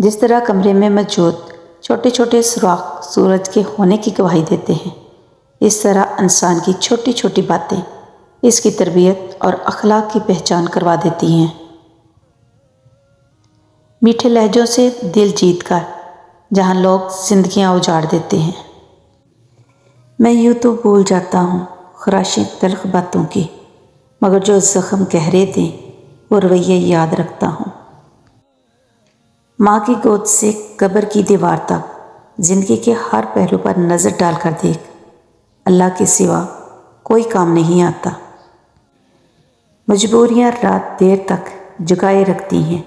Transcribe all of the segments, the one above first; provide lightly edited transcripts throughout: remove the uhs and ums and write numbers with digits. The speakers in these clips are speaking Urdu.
جس طرح کمرے میں موجود چھوٹے چھوٹے سوراخ سورج کے ہونے کی گواہی دیتے ہیں، اس طرح انسان کی چھوٹی چھوٹی باتیں اس کی تربیت اور اخلاق کی پہچان کروا دیتی ہیں۔ میٹھے لہجوں سے دل جیت کر جہاں لوگ زندگیاں اجاڑ دیتے ہیں، میں یوں تو بھول جاتا ہوں خراشیں تلخ باتوں کی، مگر جو زخم گہرے دیں وہ رویے یاد رکھتا ہوں۔ ماں کی گود سے قبر کی دیوار تک زندگی کے ہر پہلو پر نظر ڈال کر دیکھ، اللہ کے سوا کوئی کام نہیں آتا۔ مجبوریاں رات دیر تک جگائے رکھتی ہیں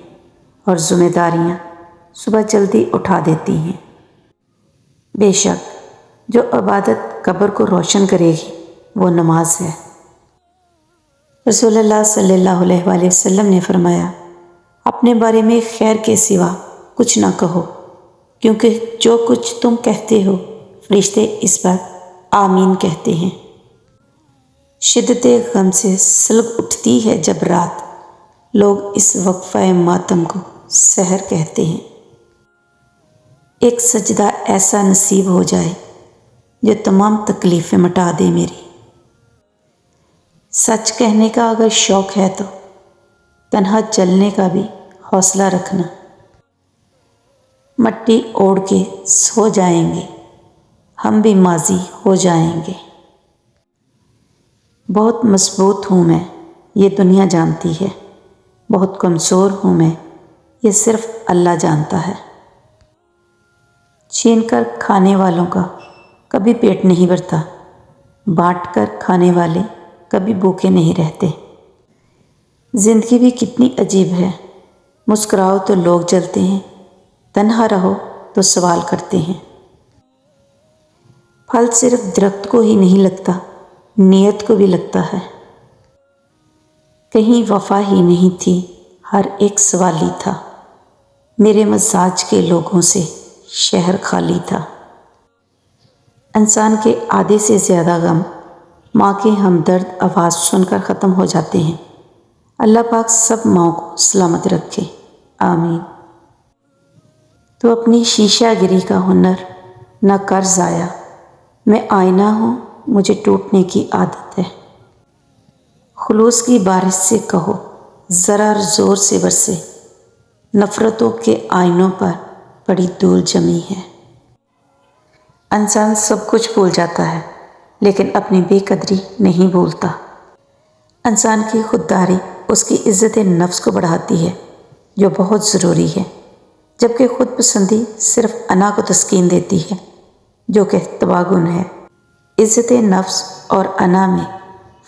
اور ذمہ داریاں صبح جلدی اٹھا دیتی ہیں۔ بے شک جو عبادت قبر کو روشن کرے گی وہ نماز ہے۔ رسول اللہ صلی اللہ علیہ وآلہ وسلم نے فرمایا، اپنے بارے میں خیر کے سوا کچھ نہ کہو، کیونکہ جو کچھ تم کہتے ہو فرشتے اس پر آمین کہتے ہیں۔ شدت غم سے سلگ اٹھتی ہے جب رات، لوگ اس وقفہ ماتم کو سحر کہتے ہیں۔ ایک سجدہ ایسا نصیب ہو جائے جو تمام تکلیفیں مٹا دے میری۔ سچ کہنے کا اگر شوق ہے تو تنہا چلنے کا بھی حوصلہ رکھنا۔ مٹی اوڑھ کے سو جائیں گے، ہم بھی ماضی ہو جائیں گے۔ بہت مضبوط ہوں میں، یہ دنیا جانتی ہے، بہت کمزور ہوں میں، یہ صرف اللہ جانتا ہے۔ چھین کر کھانے والوں کا کبھی پیٹ نہیں بھرتا، بانٹ کر کھانے والے کبھی بھوکے نہیں رہتے۔ زندگی بھی کتنی عجیب ہے، مسکراؤ تو لوگ جلتے ہیں، تنہا رہو تو سوال کرتے ہیں۔ پھل صرف درخت کو ہی نہیں لگتا، نیت کو بھی لگتا ہے۔ کہیں وفا ہی نہیں تھی، ہر ایک سوالی تھا، میرے مزاج کے لوگوں سے شہر خالی تھا۔ انسان کے آدھے سے زیادہ غم ماں کے ہمدرد آواز سن کر ختم ہو جاتے ہیں۔ اللہ پاک سب ماؤں کو سلامت رکھے، آمین۔ تو اپنی شیشہ گری کا ہنر نہ کر ضائع، میں آئینہ ہوں، مجھے ٹوٹنے کی عادت ہے۔ خلوص کی بارش سے کہو ذرا زور سے برسے، نفرتوں کے آئینوں پر بڑی دھول جمی ہے۔ انسان سب کچھ بھول جاتا ہے لیکن اپنی بے قدری نہیں بھولتا۔ انسان کی خودداری اس کی عزت نفس کو بڑھاتی ہے جو بہت ضروری ہے، جبکہ خود پسندی صرف انا کو تسکین دیتی ہے جو کہ تباہگن ہے۔ عزت نفس اور انا میں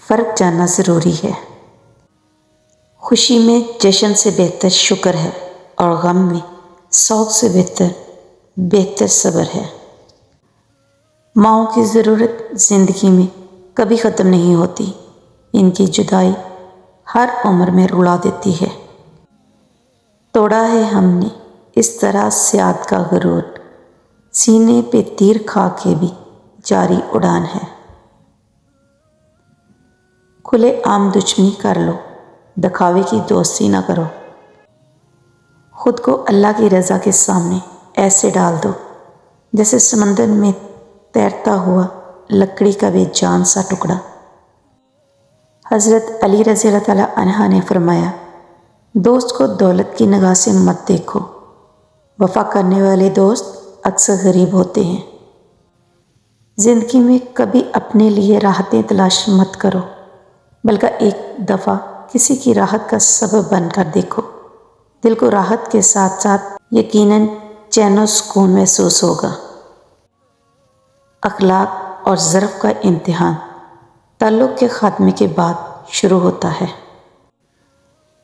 فرق جاننا ضروری ہے۔ خوشی میں جشن سے بہتر شکر ہے اور غم میں سوگ سے بہتر صبر ہے۔ ماؤں کی ضرورت زندگی میں کبھی ختم نہیں ہوتی، ان کی جدائی ہر عمر میں رلا دیتی ہے۔ توڑا ہے ہم نے اس طرح سیاد کا غرور، سینے پہ تیر کھا کے بھی جاری اڑان ہے۔ کھلے عام دشمنی کر لو، دکھاوے کی دوستی نہ کرو۔ خود کو اللہ کی رضا کے سامنے ایسے ڈال دو جیسے سمندر میں تیرتا ہوا لکڑی کا بے جان سا ٹکڑا۔ حضرت علی رضی اللہ تعالیٰ عنہ نے فرمایا، دوست کو دولت کی نگاہ سے مت دیکھو، وفا کرنے والے دوست اکثر غریب ہوتے ہیں۔ زندگی میں کبھی اپنے لیے راحتیں تلاش مت کرو، بلکہ ایک دفعہ کسی کی راحت کا سبب بن کر دیکھو، دل کو راحت کے ساتھ ساتھ یقیناً چین و سکون محسوس ہوگا۔ اخلاق اور ظرف کا امتحان تعلق کے خاتمے کے بعد شروع ہوتا ہے۔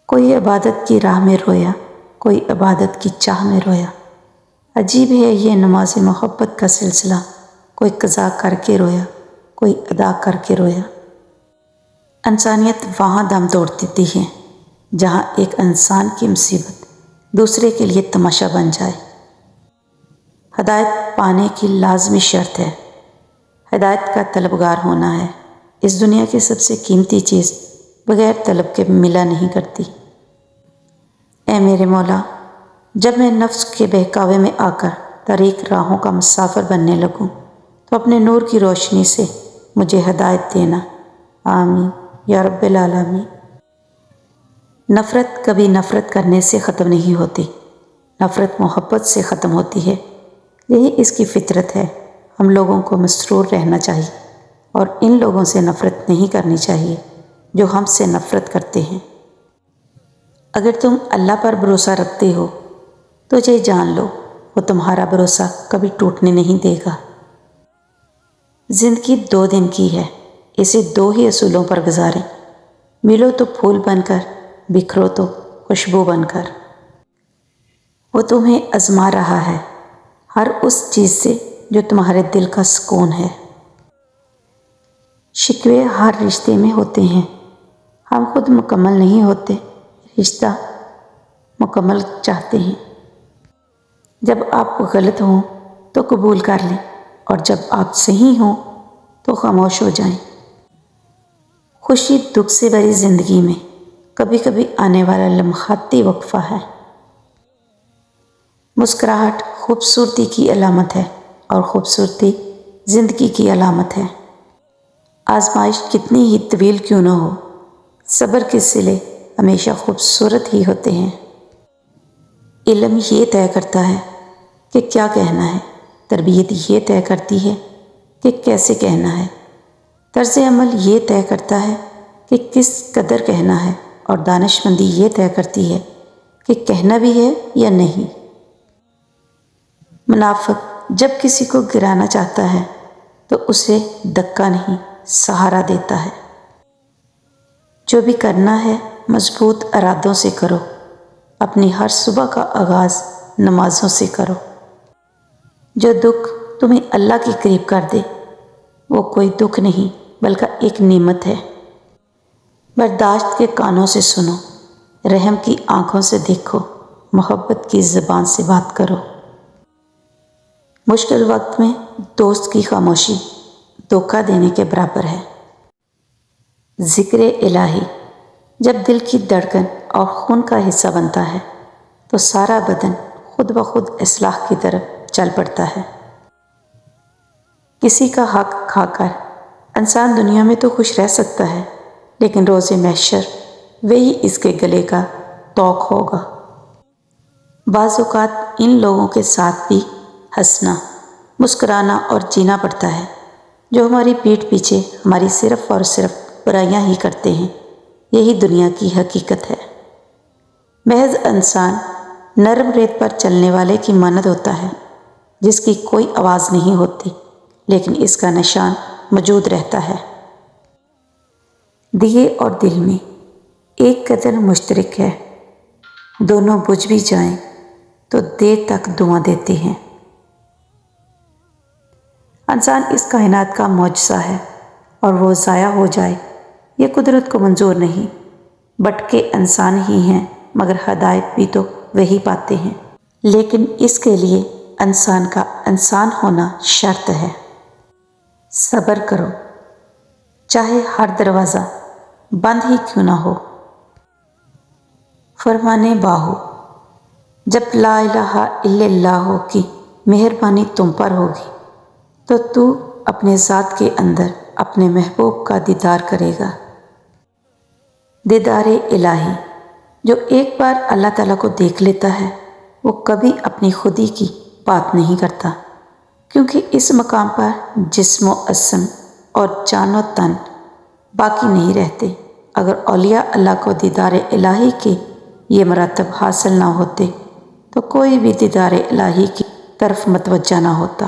کوئی عبادت کی راہ میں رویا، کوئی عبادت کی چاہ میں رویا۔ عجیب ہے یہ نماز محبت کا سلسلہ، کوئی قضا کر کے رویا، کوئی ادا کر کے رویا۔ انسانیت وہاں دم توڑ دیتی ہے جہاں ایک انسان کی مصیبت دوسرے کے لیے تماشا بن جائے۔ ہدایت پانے کی لازمی شرط ہے، ہدایت کا طلبگار ہونا ہے۔ اس دنیا کی سب سے قیمتی چیز بغیر طلب کے ملا نہیں کرتی۔ اے میرے مولا، جب میں نفس کے بہکاوے میں آ کر طریق راہوں کا مسافر بننے لگوں تو اپنے نور کی روشنی سے مجھے ہدایت دینا، آمین یا رب العالمین۔ نفرت کبھی نفرت کرنے سے ختم نہیں ہوتی، نفرت محبت سے ختم ہوتی ہے۔ یہی اس کی فطرت ہے۔ ہم لوگوں کو مسرور رہنا چاہیے اور ان لوگوں سے نفرت نہیں کرنی چاہیے جو ہم سے نفرت کرتے ہیں۔ اگر تم اللہ پر بھروسہ رکھتے ہو تو یہ جان لو وہ تمہارا بھروسہ کبھی ٹوٹنے نہیں دے گا۔ زندگی 2 دن کی ہے، اسے 2 ہی اصولوں پر گزاریں، ملو تو پھول بن کر، بکھرو تو خوشبو بن کر۔ وہ تمہیں آزما رہا ہے ہر اس چیز سے جو تمہارے دل کا سکون ہے۔ شکوے ہر رشتے میں ہوتے ہیں، ہم خود مکمل نہیں ہوتے، رشتہ مکمل چاہتے ہیں۔ جب آپ غلط ہوں تو قبول کر لیں اور جب آپ صحیح ہوں تو خاموش ہو جائیں۔ خوشی دکھ سے بھری زندگی میں کبھی کبھی آنے والا لمحاتی وقفہ ہے۔ مسکراہٹ خوبصورتی کی علامت ہے اور خوبصورتی زندگی کی علامت ہے۔ آزمائش کتنی ہی طویل کیوں نہ ہو، صبر کے صلے ہمیشہ خوبصورت ہی ہوتے ہیں۔ علم یہ طے کرتا ہے کہ کیا کہنا ہے، تربیت یہ طے کرتی ہے کہ کیسے کہنا ہے، طرز عمل یہ طے کرتا ہے کہ کس قدر کہنا ہے، اور دانش مندی یہ طے کرتی ہے کہ کہنا بھی ہے یا نہیں۔ منافق جب کسی کو گرانا چاہتا ہے تو اسے دھکا نہیں، سہارا دیتا ہے۔ جو بھی کرنا ہے مضبوط ارادوں سے کرو، اپنی ہر صبح کا آغاز نمازوں سے کرو۔ جو دکھ تمہیں اللہ کے قریب کر دے وہ کوئی دکھ نہیں بلکہ ایک نعمت ہے۔ برداشت کے کانوں سے سنو، رحم کی آنکھوں سے دیکھو، محبت کی زبان سے بات کرو۔ مشکل وقت میں دوست کی خاموشی دھوکہ دینے کے برابر ہے۔ ذکر الہی جب دل کی دھڑکن اور خون کا حصہ بنتا ہے تو سارا بدن خود بخود اصلاح کی طرف چل پڑتا ہے۔ کسی کا حق کھا کر انسان دنیا میں تو خوش رہ سکتا ہے، لیکن روز محشر وہی اس کے گلے کا طوق ہوگا۔ بعض اوقات ان لوگوں کے ساتھ بھی ہنسنا، مسکرانا اور جینا پڑتا ہے جو ہماری پیٹھ پیچھے ہماری صرف اور صرف برائیاں ہی کرتے ہیں۔ یہی دنیا کی حقیقت ہے۔ محض انسان نرم ریت پر چلنے والے کی مانند ہوتا ہے جس کی کوئی آواز نہیں ہوتی لیکن اس کا نشان موجود رہتا ہے۔ دیے اور دل میں ایک قدر مشترک ہے، دونوں بجھ بھی جائیں تو دیر تک دعا دیتے ہیں۔ انسان اس کائنات کا معجزہ ہے اور وہ ضائع ہو جائے یہ قدرت کو منظور نہیں۔ بھٹکے انسان ہی ہیں مگر ہدایت بھی تو وہی پاتے ہیں، لیکن اس کے لیے انسان کا انسان ہونا شرط ہے۔ صبر کرو چاہے ہر دروازہ بند ہی کیوں نہ ہو۔ فرمانے باہو جب لا الہ الا اللہ کی مہربانی تم پر ہوگی تو اپنے ذات کے اندر اپنے محبوب کا دیدار کرے گا۔ دیدار الہی جو ایک بار اللہ تعالیٰ کو دیکھ لیتا ہے وہ کبھی اپنی خودی کی بات نہیں کرتا، کیونکہ اس مقام پر جسم و عصم اور جان و تن باقی نہیں رہتے۔ اگر اولیاء اللہ کو دیدار الہی کے یہ مراتب حاصل نہ ہوتے تو کوئی بھی دیدار الہی کی طرف متوجہ نہ ہوتا۔